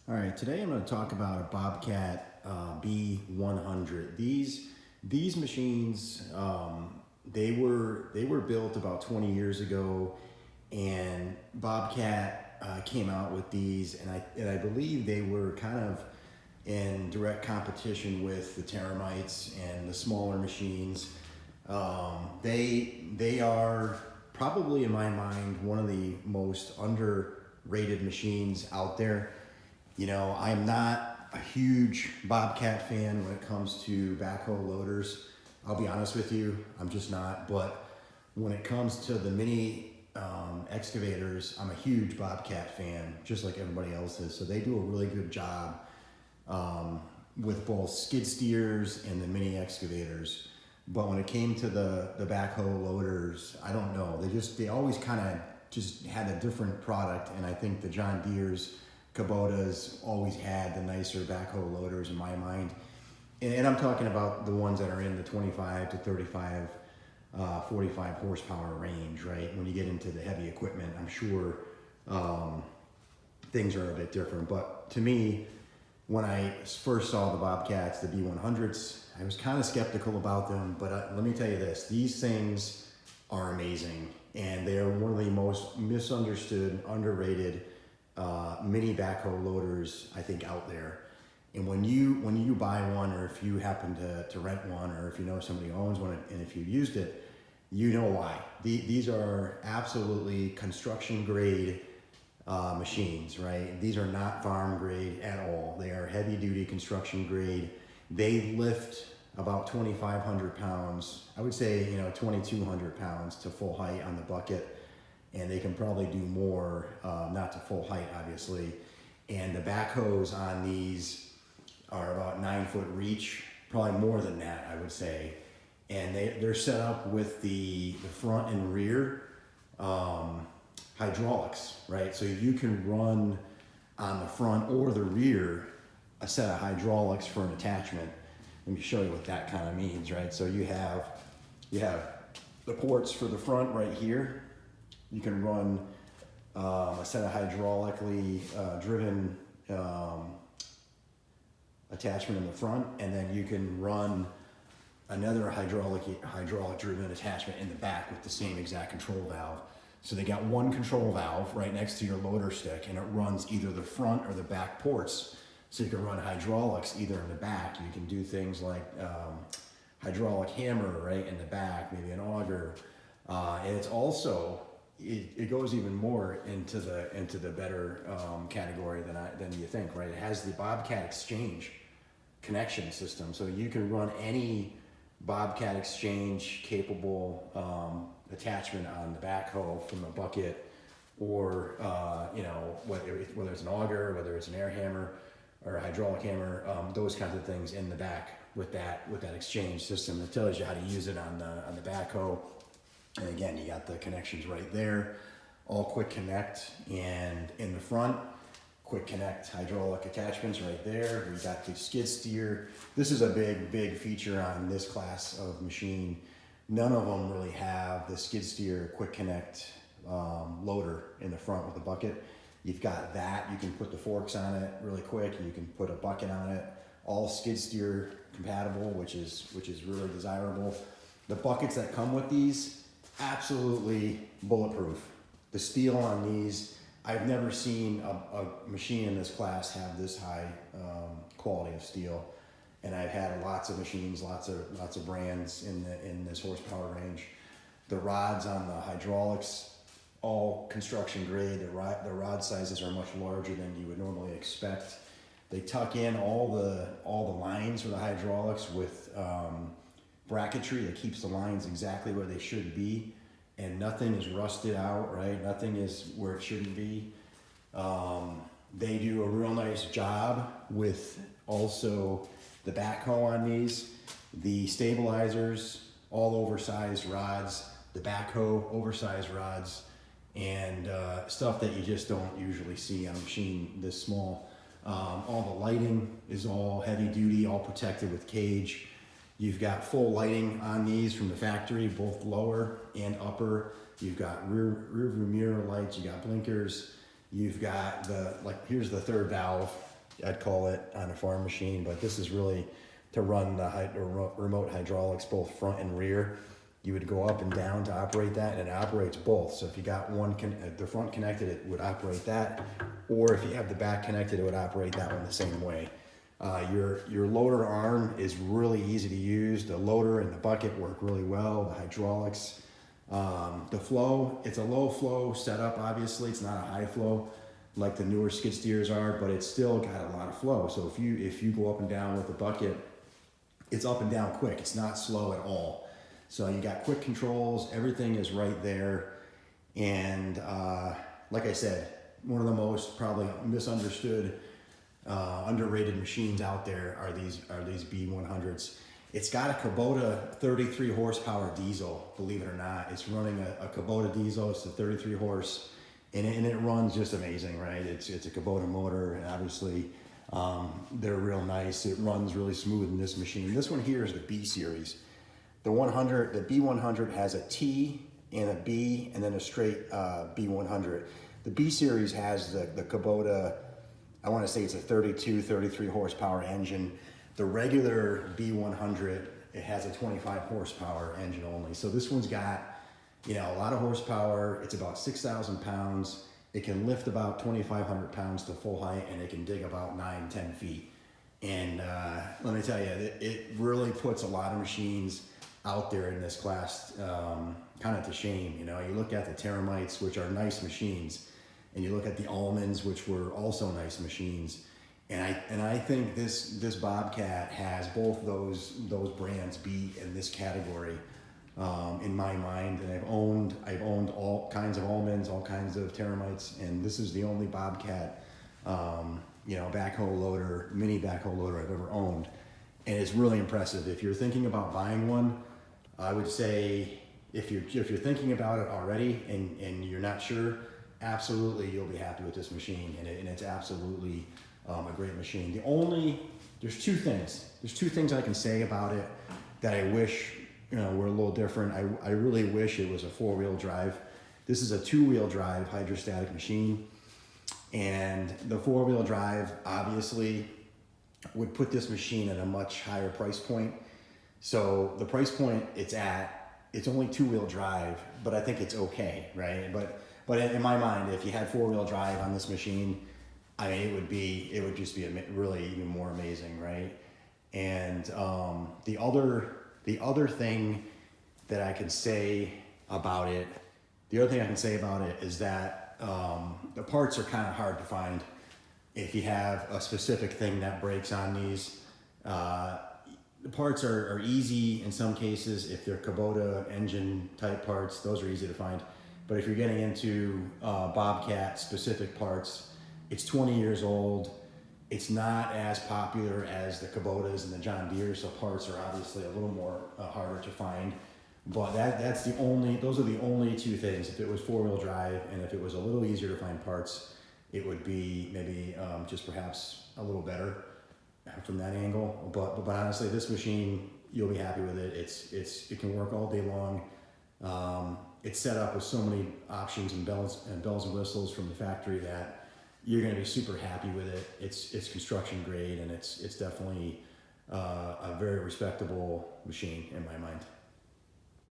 All right, today I'm going to talk about a Bobcat B100. These machines, they were built about 20 years ago, and Bobcat came out with these, and I believe they were kind of in direct competition with the Teramites and the smaller machines. They are probably, in my mind, one of the most underrated machines out there. You know, I'm not a huge Bobcat fan when it comes to backhoe loaders. I'll be honest with you, I'm just not. But when it comes to the mini excavators, I'm a huge Bobcat fan, just like everybody else is. So they do a really good job with both skid steers and the mini excavators. But when it came to the backhoe loaders, I don't know. They always kind of just had a different product, and I think the John Deere's, Kubota's always had the nicer backhoe loaders in my mind. And I'm talking about the ones that are in the 25 to 35, 45 horsepower range, right? When you get into the heavy equipment, I'm sure things are a bit different. But to me, when I first saw the Bobcats, the B100s, I was kind of skeptical about them. But let me tell you this, these things are amazing. And they are one of the most misunderstood, underrated mini backhoe loaders I think out there. And when you buy one, or if you happen to rent one, or if you know somebody who owns one, and if you used it, you know why. These are absolutely construction grade machines, right? These are not farm grade at all. They are heavy duty construction grade. They lift about 2,500 pounds. I would say 2,200 pounds to full height on the bucket. And they can probably do more, not to full height, obviously. And the backhoes on these are about 9-foot reach, probably more than that, I would say. And they're set up with the front and rear hydraulics, right? So you can run on the front or the rear a set of hydraulics for an attachment. Let me show you what that kind of means, right? So you have the ports for the front right here. You can run a set of hydraulically driven attachment in the front, and then you can run another hydraulic driven attachment in the back with the same exact control valve. So they got one control valve right next to your loader stick, and it runs either the front or the back ports. So you can run hydraulics either in the back. You can do things like hydraulic hammer right in the back, maybe an auger, and it's also it goes even more into the better category than you think, right? It has the Bobcat Exchange connection system, so you can run any Bobcat Exchange capable attachment on the backhoe from a bucket, or whether it's an auger, whether it's an air hammer or a hydraulic hammer, those kinds of things in the back with that exchange system that tells you how to use it on the backhoe. And again, you got the connections right there, all quick connect, and in the front, quick connect hydraulic attachments right there. We got the skid steer. This is a big feature on this class of machine. None of them really have the skid steer quick connect loader in the front with the bucket. You've got that. You can put the forks on it really quick. You can put a bucket on it. All skid steer compatible, which is really desirable. The buckets that come with these, absolutely bulletproof. The steel on these, I've never seen a machine in this class have this high quality of steel, and I've had lots of machines, lots of brands in this horsepower range. The rods on the hydraulics, all construction grade. The rod sizes are much larger than you would normally expect. They tuck in all the lines for the hydraulics with bracketry that keeps the lines exactly where they should be, and nothing is rusted out, right? Nothing is where it shouldn't be. They do a real nice job with also the backhoe on these. The stabilizers, all oversized rods. The backhoe, oversized rods, and stuff that you just don't usually see on a machine this small. All the lighting is all heavy duty, all protected with cage. You've got full lighting on these from the factory, both lower and upper. You've got rear view mirror lights, you got blinkers. You've got here's the third valve I'd call it, on a farm machine, but this is really to run the remote hydraulics, both front and rear. You would go up and down to operate that, and it operates both. So if you got the front connected, it would operate that, or if you have the back connected, it would operate that one the same way. Your loader arm is really easy to use. The loader and the bucket work really well. The hydraulics, the flow, it's a low flow setup. Obviously, it's not a high flow like the newer skid steers are, but it's still got a lot of flow. So if you go up and down with the bucket, it's up and down quick. It's not slow at all. So you got quick controls. Everything is right there. And like I said, one of the most probably misunderstood, underrated machines out there are these B100s. It's got a Kubota 33 horsepower diesel, believe it or not. It's running a Kubota diesel. It's a 33 horse, and it runs just amazing, right? It's a Kubota motor, and obviously they're real nice. It runs really smooth in this machine. This one here is the B series. The B100 has a T and a B, and then a straight B100. The B series has the Kubota, I want to say it's a 33 horsepower engine. The regular B100, it has a 25 horsepower engine only. So this one's got, a lot of horsepower. It's about 6,000 pounds. It can lift about 2,500 pounds to full height, and it can dig about 9-10 feet. And let me tell you, it really puts a lot of machines out there in this class kind of to shame. You look at the Teramites, which are nice machines, and you look at the Almonds, which were also nice machines. And I think this Bobcat has both those brands beat in this category, in my mind. And I've owned all kinds of Almonds, all kinds of Teramites, and this is the only Bobcat, backhoe loader, mini backhoe loader I've ever owned, and it's really impressive. If you're thinking about buying one, I would say if you're thinking about it already and you're not sure, absolutely you'll be happy with this machine, and it's absolutely a great machine. There's two things I can say about it that I wish were a little different. I really wish it was a 4-wheel drive. This is a 2-wheel drive hydrostatic machine, and the 4-wheel drive obviously would put this machine at a much higher price point. So the price point it's only 2-wheel drive, but I think it's okay, right? But in my mind, if you had 4-wheel drive on this machine, I mean, it would just be really even more amazing, right? And the other thing that I can say about it, is that the parts are kind of hard to find. If you have a specific thing that breaks on these, the parts are easy in some cases. If they're Kubota engine type parts, those are easy to find. But if you're getting into Bobcat specific parts, it's 20 years old. It's not as popular as the Kubotas and the John Deeres, so parts are obviously a little more harder to find. But those are the only two things. If it was 4-wheel drive and if it was a little easier to find parts, it would be maybe just perhaps a little better from that angle. But honestly, this machine, you'll be happy with it. It can work all day long. It's set up with so many options and bells and whistles from the factory that you're going to be super happy with it. It's construction grade, and it's definitely a very respectable machine in my mind.